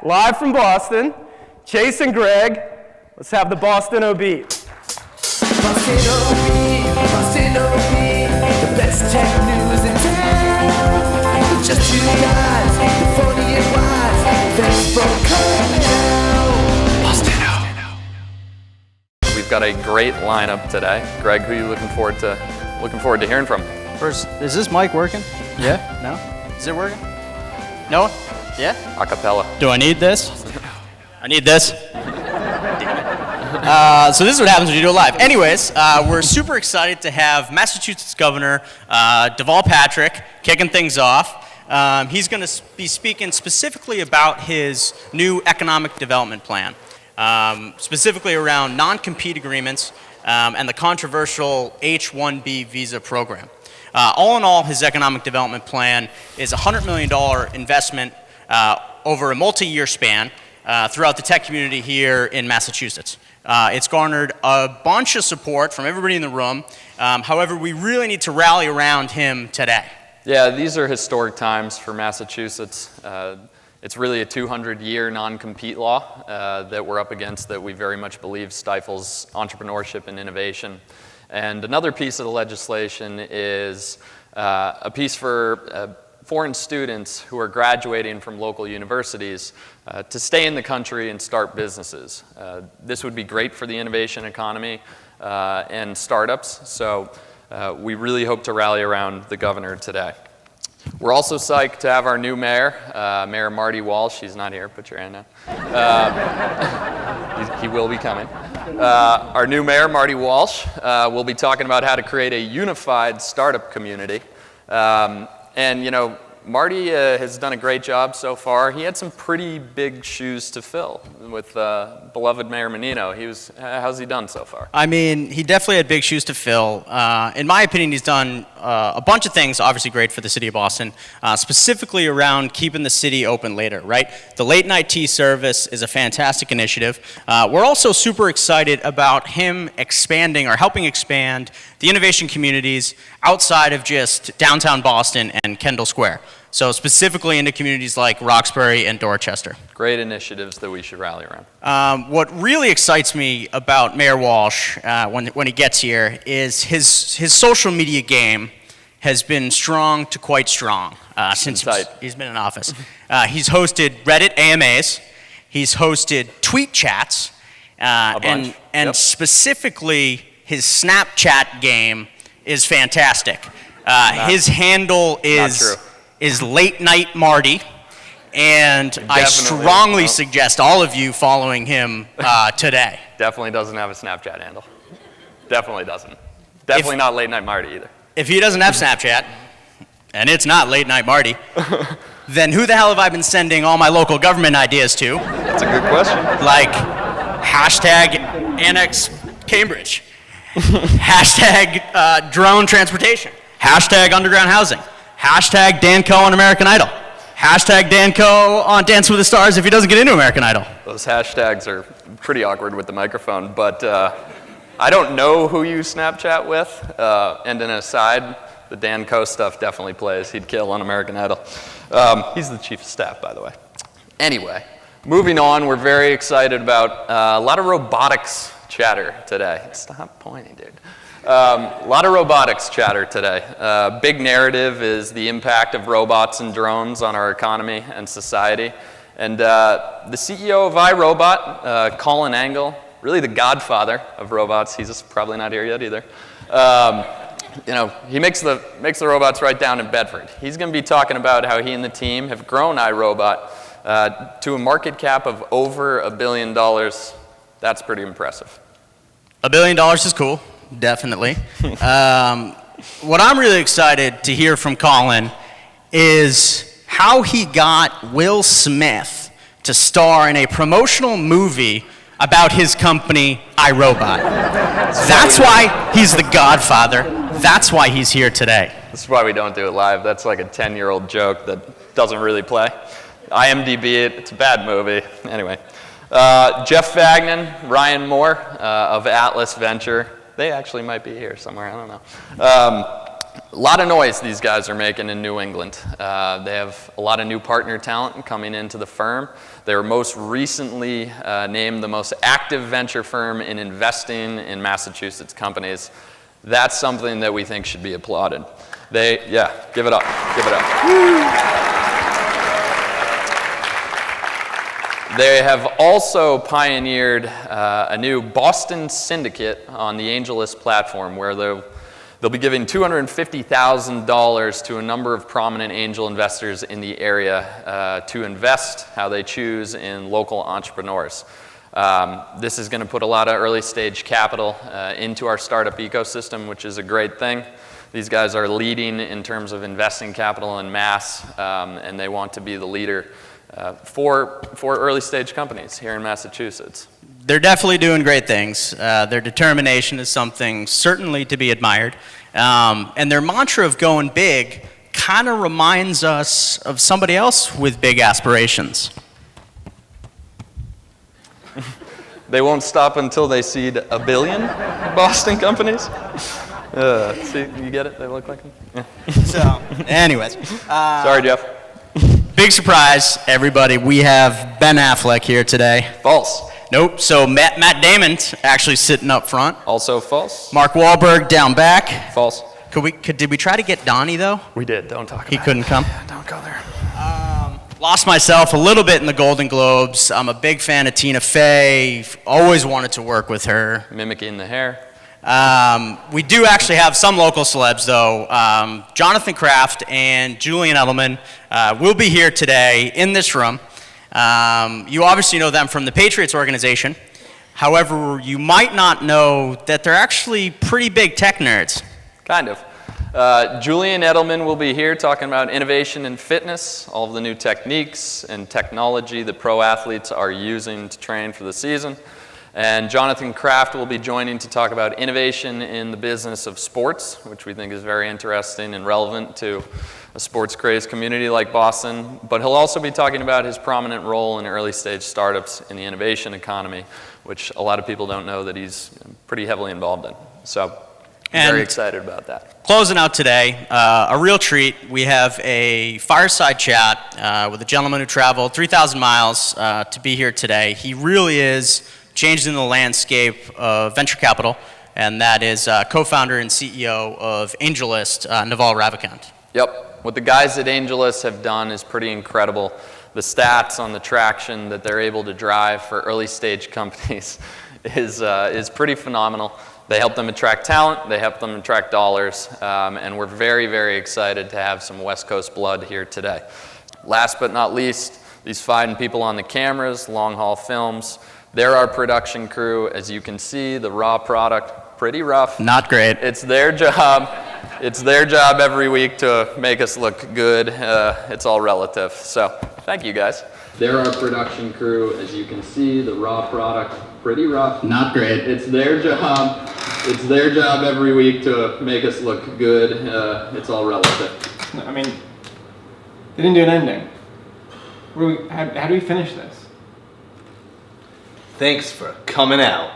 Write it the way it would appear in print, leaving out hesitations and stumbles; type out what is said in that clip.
Live from Boston, Chase and Greg, let's have the BostInno Beat. BostInno Beat, BostInno Beat, the best tech news in town. With just two guys, the funny and wise, thanks for coming out. BostInno. We've got a great lineup today. Greg, who are you looking forward to hearing from? First, is this mic working? Yeah? No? Is it working? No? Yeah? Acapella. Do I need this? I need this. So this is what happens when you do it live. Anyways, we're super excited to have Massachusetts Governor Deval Patrick kicking things off. He's going to be speaking specifically about his new economic development plan, specifically around non-compete agreements and the controversial H-1B visa program. All in all, his economic development plan is a $100 million investment over a multi-year span throughout the tech community here in Massachusetts. It's garnered a bunch of support from everybody in the room. However, we really need to rally around him today. Yeah, these are historic times for Massachusetts. It's really a 200-year non-compete law that we're up against that we very much believe stifles entrepreneurship and innovation. And another piece of the legislation is a piece for foreign students who are graduating from local universities to stay in the country and start businesses. This would be great for the innovation economy and startups, so we really hope to rally around the governor today. We're also psyched to have our new mayor, Mayor Marty Walsh. He's not here, put your hand down. He will be coming. Our new mayor, Marty Walsh, will be talking about how to create a unified startup community. And, you know, Marty has done a great job so far. He had some pretty big shoes to fill with beloved Mayor Menino. How's he done so far? I mean, he definitely had big shoes to fill. In my opinion, he's done a bunch of things, obviously great for the city of Boston, specifically around keeping the city open later, right? The late night tea service is a fantastic initiative. We're also super excited about him expanding or helping expand the innovation communities outside of just downtown Boston and Kendall Square. So specifically into communities like Roxbury and Dorchester. Great initiatives that we should rally around. What really excites me about Mayor Walsh when he gets here is his social media game has been strong to quite strong since he's been in office. He's hosted Reddit AMAs, he's hosted tweet chats, and yep. Specifically his Snapchat game is fantastic. His handle is Late Night Marty, and I strongly suggest all of you following him today. Definitely doesn't have a Snapchat handle. Definitely doesn't. Definitely not Late Night Marty either. If he doesn't have Snapchat, and it's not Late Night Marty, then who the hell have I been sending all my local government ideas to? That's a good question. Like hashtag Annex Cambridge, hashtag drone transportation, hashtag underground housing, hashtag Dan Coe on American Idol, hashtag Dan Coe on Dance with the Stars if he doesn't get into American Idol. Those hashtags are pretty awkward with the microphone, but I don't know who you Snapchat with, and an aside, the Dan Coe stuff definitely plays. He'd kill on American Idol. He's the chief of staff, by the way. Anyway, moving on, we're very excited about a lot of robotics chatter today. Stop pointing, dude. A lot of robotics chatter today. Big narrative is the impact of robots and drones on our economy and society. And the CEO of iRobot, Colin Angle, really the godfather of robots. He's just probably not here yet either. You know, he makes the robots right down in Bedford. He's going to be talking about how he and the team have grown iRobot to a market cap of over $1 billion. That's pretty impressive. $1 billion is cool, definitely. What I'm really excited to hear from Colin is how he got Will Smith to star in a promotional movie about his company, iRobot. That's why he's the godfather. That's why he's here today. This is why we don't do it live. That's like a 10-year-old joke that doesn't really play. IMDb it. It's a bad movie. Anyway. Jeff Fagnan, Ryan Moore of Atlas Venture. They actually might be here somewhere. I don't know. A lot of noise these guys are making in New England. They have a lot of new partner talent coming into the firm. They were most recently named the most active venture firm in investing in Massachusetts companies. That's something that we think should be applauded. Yeah, give it up, give it up. They have also pioneered a new Boston syndicate on the AngelList platform where they'll be giving $250,000 to a number of prominent angel investors in the area to invest how they choose in local entrepreneurs. This is going to put a lot of early stage capital into our startup ecosystem, which is a great thing. These guys are leading in terms of investing capital en masse, and they want to be the leader for early stage companies here in Massachusetts. They're definitely doing great things. Their determination is something certainly to be admired. And their mantra of going big kind of reminds us of somebody else with big aspirations. They won't stop until they seed 1 billion Boston companies. See, you get it? They look like them? Yeah. So, anyways. Sorry, Jeff. Big surprise, everybody. We have Ben Affleck here today. False. Nope. So Matt Damon's actually sitting up front. Also false. Mark Wahlberg down back. False. Did we try to get Donnie though? We did. Don't talk about He couldn't come. Don't go there. Lost myself a little bit in the Golden Globes. I'm a big fan of Tina Fey. Always wanted to work with her. Mimicking the hair. We do actually have some local celebs, though. Jonathan Kraft and Julian Edelman will be here today in this room. You obviously know them from the Patriots organization. However, you might not know that they're actually pretty big tech nerds. Kind of. Julian Edelman will be here talking about innovation in fitness, all of the new techniques and technology that pro athletes are using to train for the season. And Jonathan Kraft will be joining to talk about innovation in the business of sports, which we think is very interesting and relevant to a sports-crazed community like Boston. But he'll also be talking about his prominent role in early-stage startups in the innovation economy, which a lot of people don't know that he's pretty heavily involved in. So I'm very excited about that. Closing out today, a real treat. We have a fireside chat with a gentleman who traveled 3,000 miles to be here today. He really is changing the landscape of venture capital, and that is co-founder and CEO of AngelList, Naval Ravikant. Yep. What the guys at AngelList have done is pretty incredible. The stats on the traction that they're able to drive for early stage companies is pretty phenomenal. They help them attract talent, they help them attract dollars, and we're very, very excited to have some West Coast blood here today. Last but not least, these fine people on the cameras, long haul films, they're our production crew. As you can see, the raw product, pretty rough. Not great. It's their job. It's their job every week to make us look good. It's all relative. So thank you, guys. They're our production crew. As you can see, the raw product, pretty rough. Not great. It's their job. It's their job every week to make us look good. It's all relative. I mean, they didn't do an ending. How do we finish this? Thanks for coming out.